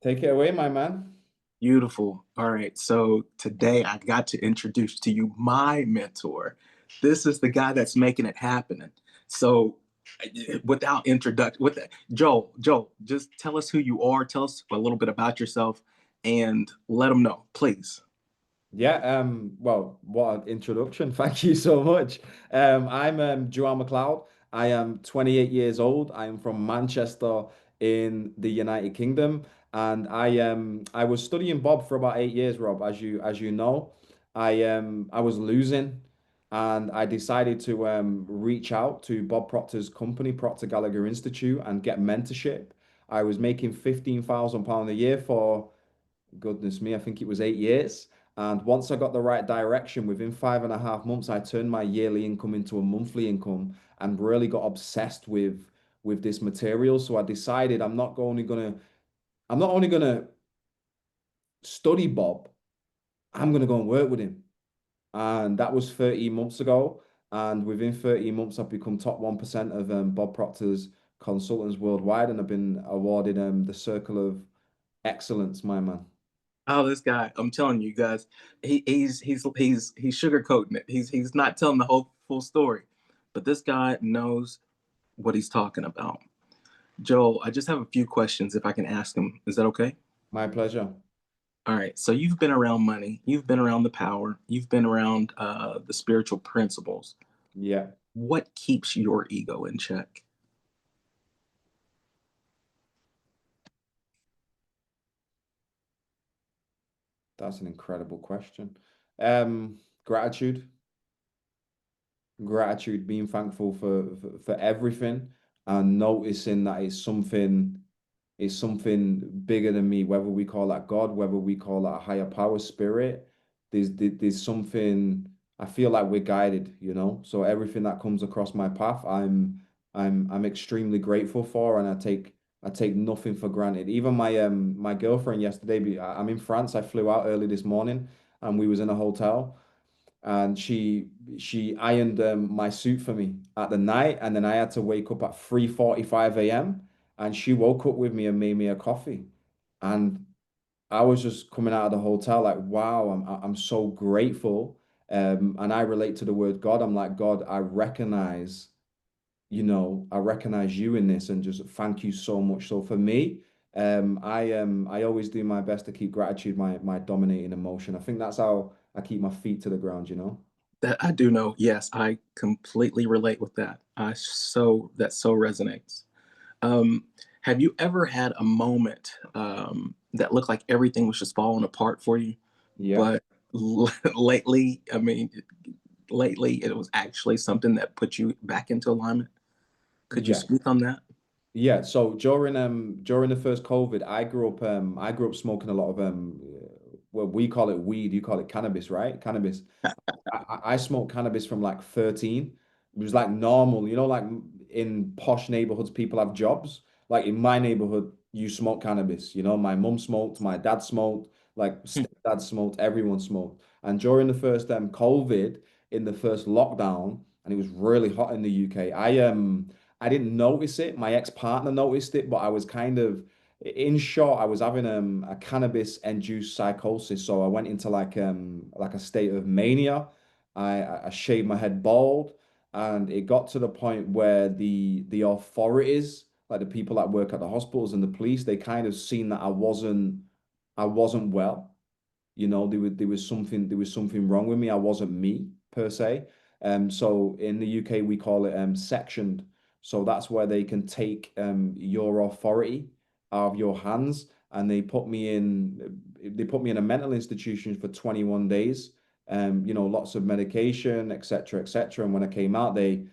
Take it away, my man. Beautiful. All right. So today I got to introduce to you my mentor. This is the guy that's making it happen. So without introduction, with that, Joel, just tell us who you are. Tell us a little bit about yourself and let them know, please. Yeah, well, what an introduction. Thank you so much. I'm Joel Mccleoud. I am 28 years old. I am from Manchester in the United Kingdom, and I was studying Bob for about 8 years, Rob, as you know. I was losing and I decided to reach out to Bob Proctor's company, Proctor Gallagher Institute, and get mentorship. I was making £15,000 a year for goodness me, I think it was 8 years. And once I got the right direction, within 5.5 months, I turned my yearly income into a monthly income and really got obsessed with this material. So I decided I'm not only gonna study Bob, I'm gonna go and work with him. And that was 13 months ago. And within 13 months, I've become top 1% of Bob Proctor's consultants worldwide, and I've been awarded the Circle of Excellence, my man. Oh, this guy! I'm telling you guys, he's sugarcoating it. He's not telling the whole full story, but this guy knows what he's talking about. Joel, I just have a few questions if I can ask him. Is that okay? My pleasure. All right. So you've been around money, you've been around the power, you've been around the spiritual principles. Yeah. What keeps your ego in check? That's an incredible question. Um, Gratitude, gratitude, being thankful for everything and noticing that it's something bigger than me, whether we call that God, whether we call that a higher power spirit. There's something I feel like we're guided, you know. So everything that comes across my path, I'm extremely grateful for, and I take nothing for granted. Even my girlfriend yesterday, I'm in France. I flew out early this morning, and we was in a hotel, and she ironed my suit for me at the night, and then I had to wake up at 3:45 a.m. and she woke up with me and made me a coffee. And I was just coming out of the hotel like, wow, I'm so grateful. And I relate to the word God. I'm like, God, I recognize you in this, and just thank you so much. So for me, I always do my best to keep gratitude my dominating emotion. I think that's how I keep my feet to the ground, you know? That I do know. Yes, I completely relate with that. That so resonates. Um, have you ever had a moment that looked like everything was just falling apart for you, Yeah. but lately, lately it was actually something that put you back into alignment? Could you Yeah. speak on that? Yeah. So during the first COVID, I grew up smoking a lot of well, we call it weed, you call it cannabis, right? Cannabis. I smoked cannabis from like 13. It was like normal, like in posh neighborhoods, people have jobs. Like in my neighborhood, you smoke cannabis. My mum smoked, my dad smoked, like stepdad smoked, everyone smoked. And during the first COVID, in the first lockdown, and it was really hot in the UK, I didn't notice it. My ex-partner noticed it, but I was kind of, in short, I was having a cannabis-induced psychosis. So I went into like a state of mania. I shaved my head bald, and it got to the point where the authorities, like the people that work at the hospitals and the police, they kind of seen that I wasn't well. There was something wrong with me. I wasn't me per se. So in the UK we call it sectioned. So that's where they can take your authority out of your hands, and they put me in a mental institution for 21 days. Lots of medication, etc., etc. And when I came out, they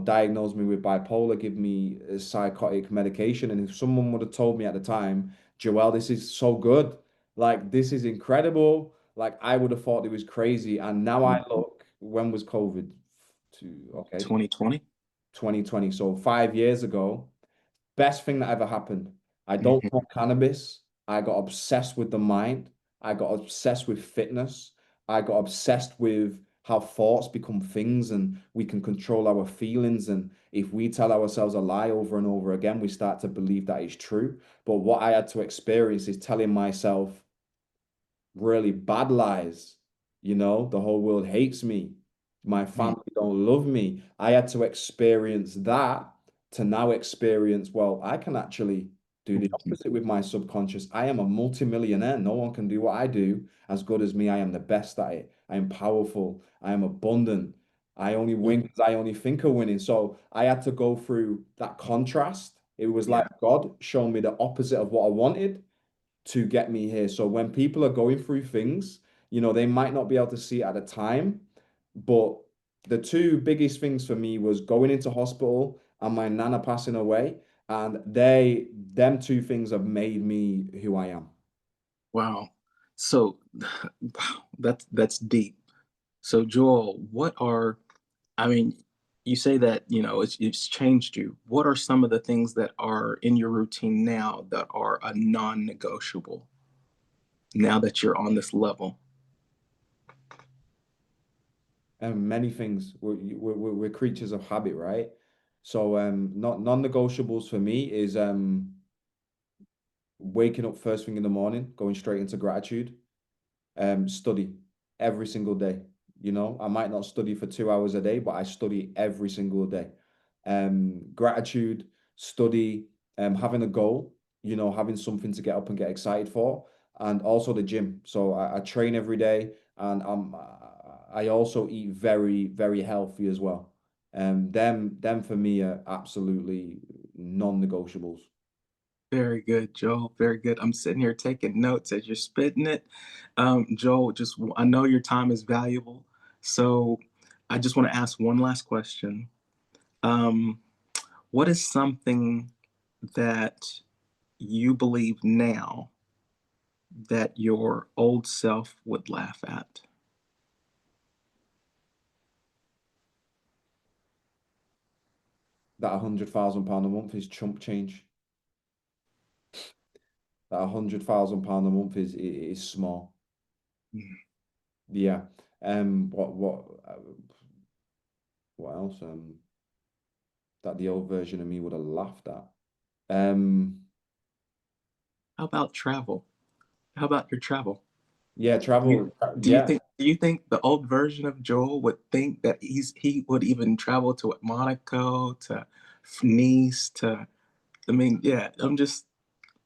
diagnosed me with bipolar, give me psychotic medication. And if someone would have told me at the time, Joel, this is so good, like this is incredible. Like I would have thought it was crazy. And now I look, when was COVID? Okay, 2020. 2020. So 5 years ago, best thing that ever happened. I don't Mhm. smoke cannabis. I got obsessed with the mind. I got obsessed with fitness. I got obsessed with how thoughts become things and we can control our feelings. And if we tell ourselves a lie over and over again, we start to believe that it's true. But what I had to experience is telling myself really bad lies. The whole world hates me. My Mm. family don't love me. I had to experience that to now experience, well, I can actually do the Mhm. opposite with my subconscious. I am a multimillionaire. No one can do what I do as good as me. I am the best at it. I am powerful. I am abundant. I only win because I only think of winning. So I had to go through that contrast. It was like Yeah. God showing me the opposite of what I wanted to get me here. So when people are going through things, they might not be able to see it at the time, but the two biggest things for me was going into hospital and my nana passing away. And them two things have made me who I am. Wow. So wow, that's deep. So Joel, what are I mean, you say that, it's changed you. What are some of the things that are in your routine now that are a non-negotiable now that you're on this level? And many things. We're creatures of habit, right? So not non-negotiables for me is waking up first thing in the morning, going straight into gratitude. Study every single day. I might not study for 2 hours a day, but I study every single day. Gratitude, study, having a goal, having something to get up and get excited for, and also the gym. So I train every day, and I also eat very, very healthy as well. Them for me are absolutely non-negotiables. Very good, Joel. Very good. I'm sitting here taking notes as you're spitting it. Joel, I know your time is valuable. So I just want to ask one last question. Um, what is something that you believe now that your old self would laugh at? That £100,000 a month is chump change. That £100,000 a month is small. Mm. Yeah. What else? That the old version of me would have laughed at. Um, How about travel? How about your travel? yeah, Do you travel. do you Yeah, think do you think the old version of Joel would think that he would even travel to Monaco, to Nice, to I mean, yeah, do you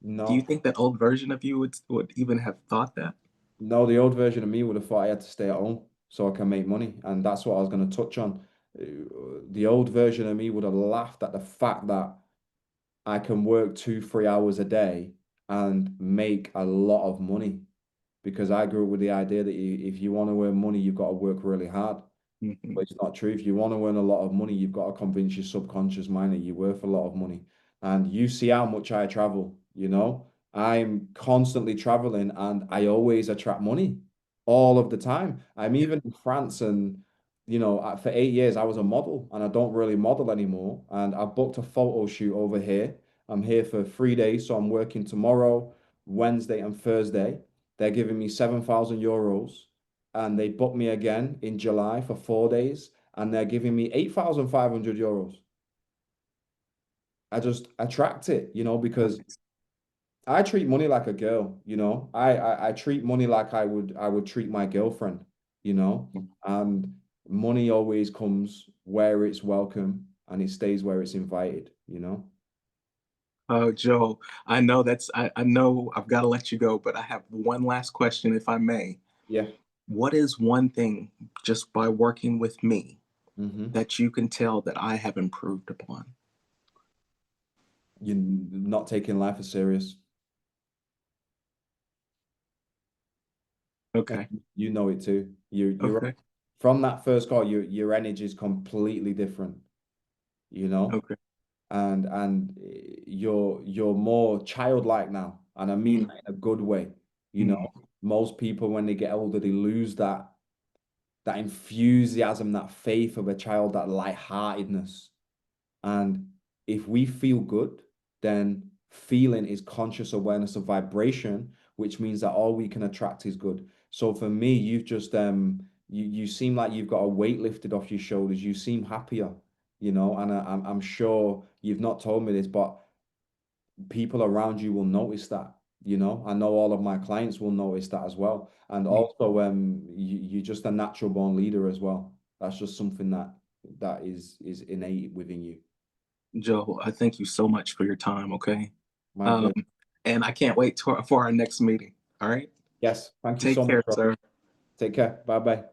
no, think that old version of you would even have thought that? no. The old version of me would have thought I had to stay at home so I can make money, and that's what I was going to touch on. The old version of me would have laughed at the fact that I can work 2, 3 hours a day and make a lot of money because I grew up with the idea that if you want to earn money, you've got to work really hard. Mhm. But it's not true. If you want to earn a lot of money, you've got to convince your subconscious mind that you're worth a lot of money. And you see how much I travel. I'm constantly traveling and I always attract money all of the time. I'm Yeah. even in France and, for 8 years I was a model and I don't really model anymore. And I booked a photo shoot over here. I'm here for 3 days. So I'm working tomorrow, Wednesday, and Thursday. They're giving me €7,000 and they booked me again in July for 4 days, and they're giving me €8,500. I just attract it, because Nice. I treat money like a girl, I treat money like I would treat my girlfriend, and money always comes where it's welcome and it stays where it's invited. Oh, Joel, I know I've got to let you go, but I have one last question, if I may. Yeah. What is one thing just by working with me Hmm. that you can tell that I have improved upon? You're not taking life as serious. And Okay. you know it too. You're Okay. from that first call, your energy is completely different, you know, Okay. and you're more childlike now, and I mean Mm, that in a good way. You know, mm. most people when they get older, they lose that enthusiasm, that faith of a child, that lightheartedness. And if we feel good, then feeling is conscious awareness of vibration, which means that all we can attract is good. So for me, you seem like you've got a weight lifted off your shoulders. You seem happier, and I'm sure you've not told me this, but people around you will notice that. I know all of my clients will notice that as well. And also, you're just a natural born leader as well. That's just something that is innate within you. Joe, I thank you so much for your time. Okay. My Um, pleasure. and I can't wait for our next meeting. All right. Yes, thank you Take so much, care, bro. sir. Take care. Bye bye.